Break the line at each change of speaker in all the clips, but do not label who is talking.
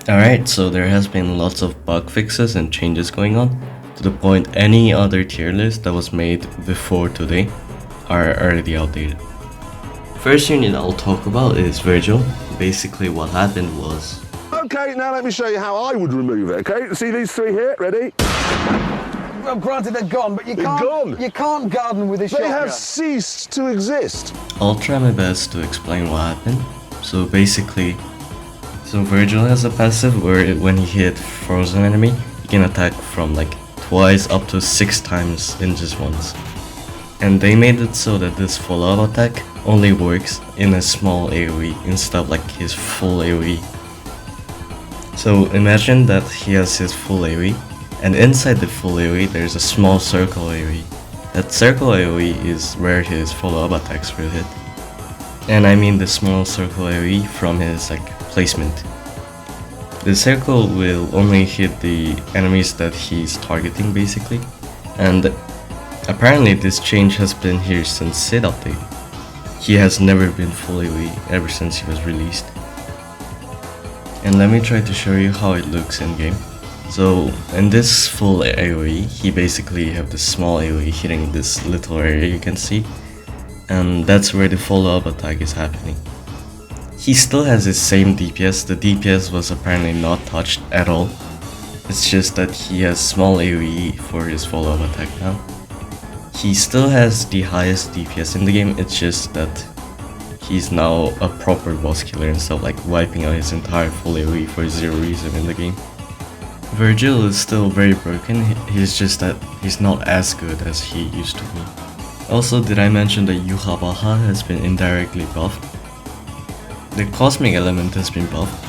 Alright, so there has been lots of bug fixes and changes going on, to the point any other tier list that was made before today are already outdated. First unit I'll talk about is Vergil. Basically what happened was...
Okay, now let me show you how I would remove it, okay? See these three here? Ready?
Well, granted they're gone, but you can't garden with a shotgun.
They have ceased to exist.
I'll try my best to explain what happened. So basically, Vergil has a passive where when he hit frozen enemy, he can attack from like twice up to 6 times in just once. And they made it so that this follow-up attack only works in a small AoE instead of like his full AoE. So imagine that he has his full AoE, and inside the full AoE there's a small circle AoE. That circle AoE is where his follow-up attacks will hit. And I mean the small circle AoE from his like placement. The circle will only hit the enemies that he's targeting basically, and apparently this change has been here since Sid update. He has never been full AoE ever since he was released. And let me try to show you how it looks in game. So in this full AoE, he basically have this small AoE hitting this little area you can see, and that's where the follow-up attack is happening. He still has his same DPS, the DPS was apparently not touched at all. It's just that he has small AoE for his follow-up attack now. He still has the highest DPS in the game, it's just that he's now a proper boss killer instead of like wiping out his entire full AoE for zero reason in the game. Vergil is still very broken, he's just that he's not as good as he used to be. Also, did I mention that Yhwach has been indirectly buffed? The cosmic element has been buffed.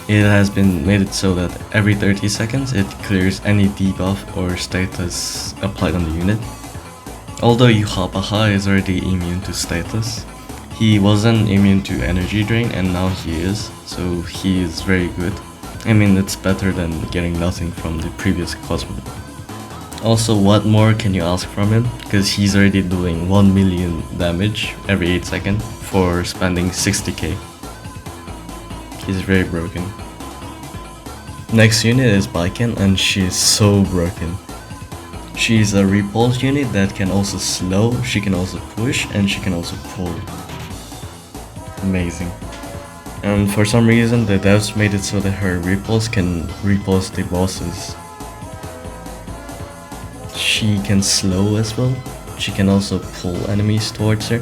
It has been made it so that every 30 seconds it clears any debuff or status applied on the unit. Although Yhwach is already immune to status, he wasn't immune to energy drain and now he is, so he is very good. I mean, it's better than getting nothing from the previous cosmic. Also, what more can you ask from him? Because he's already doing 1 million damage every 8 seconds for spending 60k. He's very broken. Next unit is Baiken, and she's so broken. She's a repulse unit that can also slow, she can also push, and she can also pull. Amazing. And for some reason the devs made it so that her repulse can repulse the bosses. She can slow as well, she can also pull enemies towards her,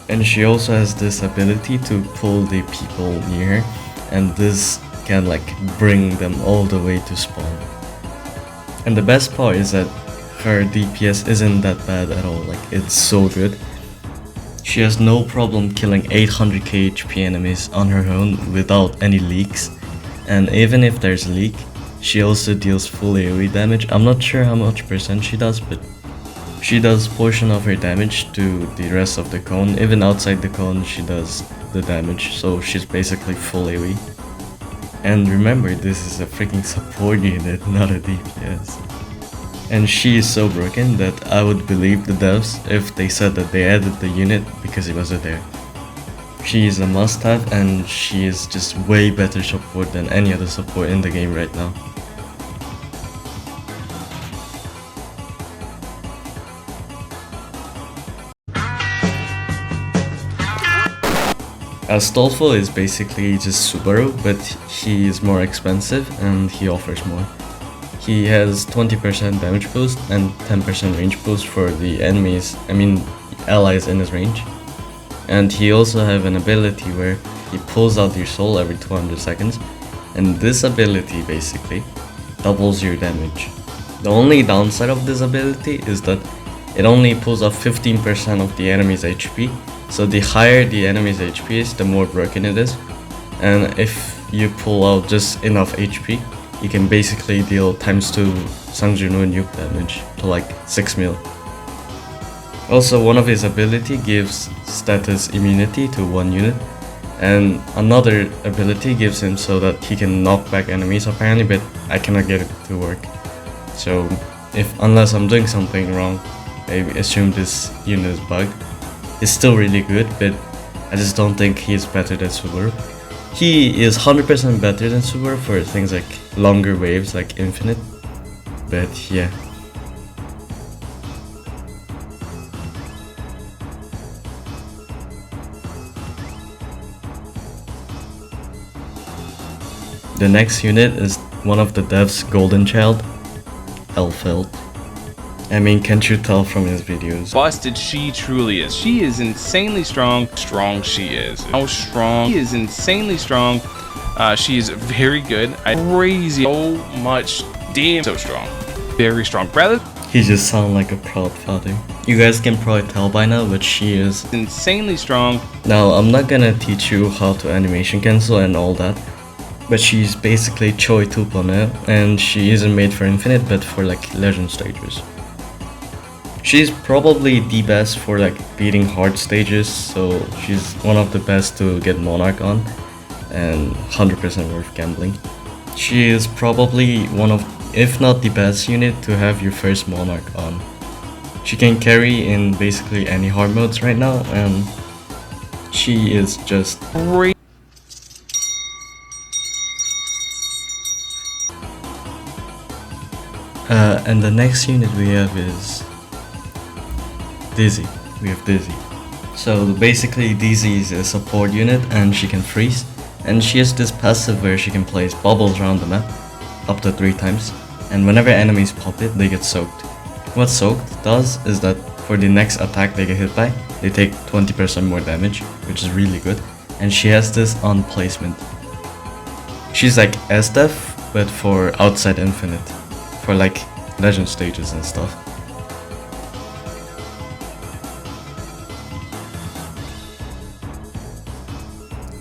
and she also has this ability to pull the people near her, and this can like bring them all the way to spawn. And the best part is that her DPS isn't that bad at all, like it's so good. She has no problem killing 800k HP enemies on her own without any leaks, and even if there's a leak, she also deals full AoE damage. I'm not sure how much percent she does, but she does portion of her damage to the rest of the cone. Even outside the cone she does the damage, so she's basically full AoE. And remember, this is a freaking support unit, not a DPS. And she is so broken that I would believe the devs if they said that they added the unit because it wasn't there. She is a must-have and she is just way better support than any other support in the game right now. Astolfo is basically just Subaru, but he is more expensive and he offers more. He has 20% damage boost and 10% range boost for the allies in his range. And he also have an ability where he pulls out your soul every 200 seconds, and this ability basically doubles your damage. The only downside of this ability is that it only pulls out 15% of the enemy's HP, so the higher the enemy's HP is, the more broken it is. And if you pull out just enough HP, you can basically deal ×2 Sangjunu nuke damage to like 6 mil. Also, one of his ability gives status immunity to one unit, and another ability gives him so that he can knock back enemies apparently, but I cannot get it to work. So unless I'm doing something wrong, I assume this unit is bugged. It's still really good, but I just don't think he's better than Subaru. He is 100% better than Super for things like longer waves like Infinite, but yeah. The next unit is one of the devs' golden child, Elphelt. I mean, can't you tell from his videos?
Busted she truly is. She is insanely strong. Strong she is. How strong? She is insanely strong. She is very good. Crazy. So much. Damn. So strong. Very strong. Rather.
He just sounds like a proud father. You guys can probably tell by now, but she is
insanely strong.
Now, I'm not gonna teach you how to animation cancel and all that, but she's basically Choi 2.0, and she isn't made for Infinite, but for like Legend stages. She's probably the best for like beating hard stages, so she's one of the best to get Monarch on, and 100% worth gambling. She is probably one of, if not the best unit to have your first Monarch on. She can carry in basically any hard modes right now, and she is just great. And the next unit we have is Dizzy. We have Dizzy. So basically Dizzy is a support unit and she can freeze. And she has this passive where she can place bubbles around the map up to 3 times. And whenever enemies pop it, they get soaked. What soaked does is that for the next attack they get hit by, they take 20% more damage, which is really good. And she has this on placement. She's like SDEF, but for outside Infinite. For like Legend stages and stuff.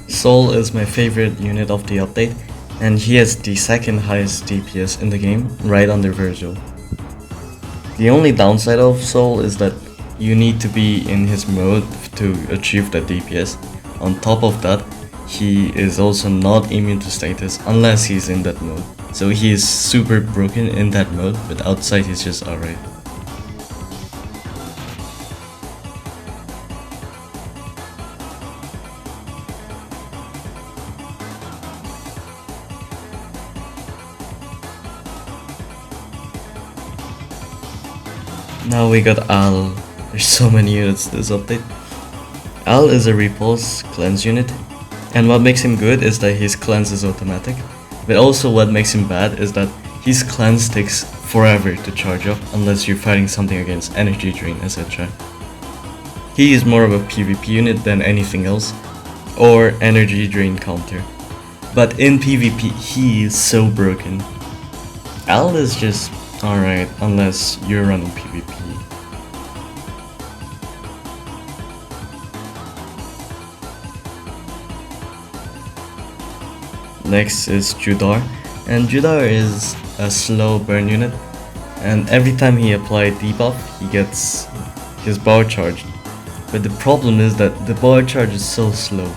Sol is my favorite unit of the update, and he has the second highest DPS in the game, right under Vergil. The only downside of Sol is that you need to be in his mode to achieve that DPS. On top of that, he is also not immune to status unless he's in that mode. So he is super broken in that mode, but outside he's just alright. Now we got Al. There's so many units this update. Al is a repulse cleanse unit, and what makes him good is that his cleanse is automatic. But also what makes him bad is that his cleanse takes forever to charge up unless you're fighting something against energy drain, etc. He is more of a PvP unit than anything else, or energy drain counter. But in PvP he is so broken. Al is just alright unless you're running PvP. Next is Judar, and Judar is a slow burn unit, and every time he applies debuff he gets his bar charged. But the problem is that the bar charge is so slow.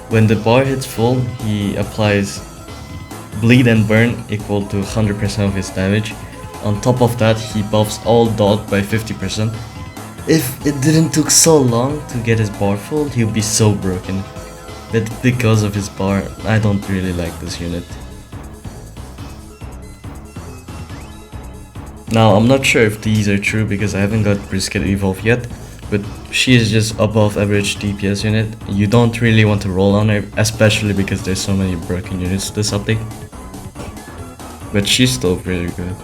When the bar hits full, he applies bleed and burn equal to 100% of his damage. On top of that, he buffs all dot by 50%. If it didn't took so long to get his bar full, he would be so broken. But because of his bar, I don't really like this unit. Now, I'm not sure if these are true because I haven't got Brisket evolved yet, but she is just above average DPS unit. You don't really want to roll on her, especially because there's so many broken units this update. But she's still really good.